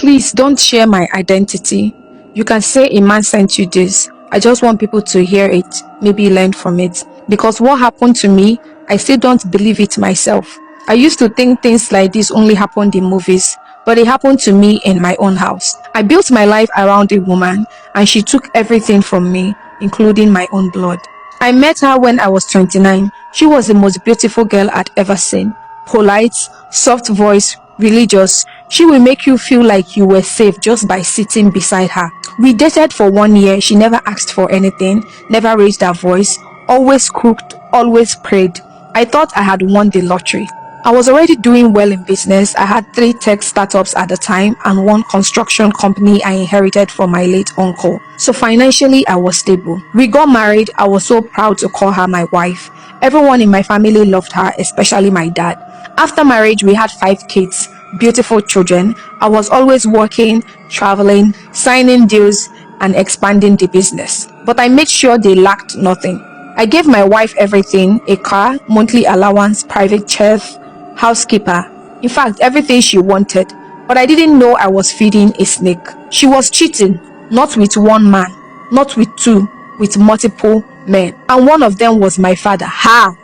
Please don't share my identity. You can say a man sent you this. I just want people to hear it, maybe learn from it. Because what happened to me, I still don't believe it myself. I used to think things like this only happened in movies, but it happened to me in my own house. I built my life around a woman, and she took everything from me, including my own blood. I met her when I was 29. She was the most beautiful girl I'd ever seen. Polite, soft voice, religious. She will make you feel like you were safe just by sitting beside her. We dated for 1 year. She never asked for anything, never raised her voice, always cooked, always prayed. I thought I had won the lottery. I was already doing well in business. I had 3 tech startups at the time and one construction company I inherited from my late uncle. So financially, I was stable. We got married. I was so proud to call her my wife. Everyone in my family loved her, especially my dad. After marriage, we had 5 kids, beautiful children. I was always working, traveling, signing deals, and expanding the business. But I made sure they lacked nothing. I gave my wife everything: a car, monthly allowance, private chef, housekeeper. In fact, everything she wanted. But I didn't know I was feeding a snake. She was cheating, not with one man, not with two, with multiple men. And one of them was my father. Ha!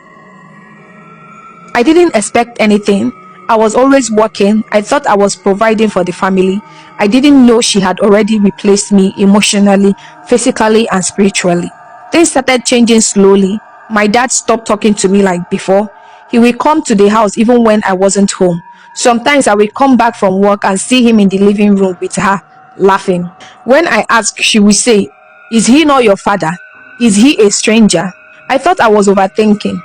I didn't expect anything. I was always working. I thought I was providing for the family. I didn't know she had already replaced me emotionally, physically, and spiritually. Things started changing slowly. My dad stopped talking to me like before. He would come to the house even when I wasn't home. Sometimes I would come back from work and see him in the living room with her, laughing. When I asked, she would say, "Is he not your father? Is he a stranger?" I thought I was overthinking.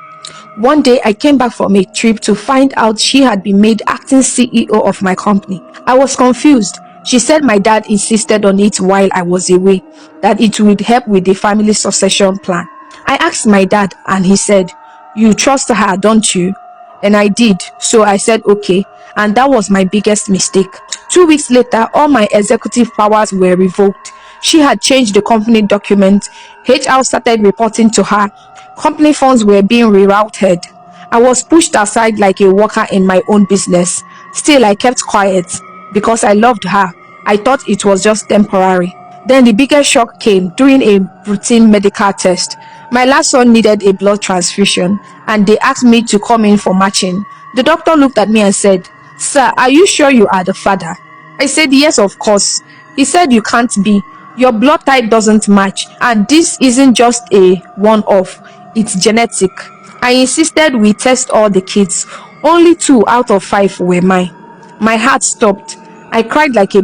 One day, I came back from a trip to find out she had been made acting CEO of my company. I was confused. She said my dad insisted on it while I was away, that it would help with the family succession plan. I asked my dad, and he said, "You trust her, don't you?" And I did, so I said okay, and that was my biggest mistake. 2 weeks later, all my executive powers were revoked. She had changed the company document. HR started reporting to her. Company funds were being rerouted. I was pushed aside like a worker in my own business. Still, I kept quiet because I loved her. I thought it was just temporary. Then the biggest shock came during a routine medical test. My last son needed a blood transfusion, and they asked me to come in for matching. The doctor looked at me and said, "Sir, are you sure you are the father?" I said, "Yes, of course." He said, "You can't be. Your blood type doesn't match, and this isn't just a one-off. It's genetic." I insisted we test all the kids. Only 2 out of 5 were mine. My heart stopped. I cried like a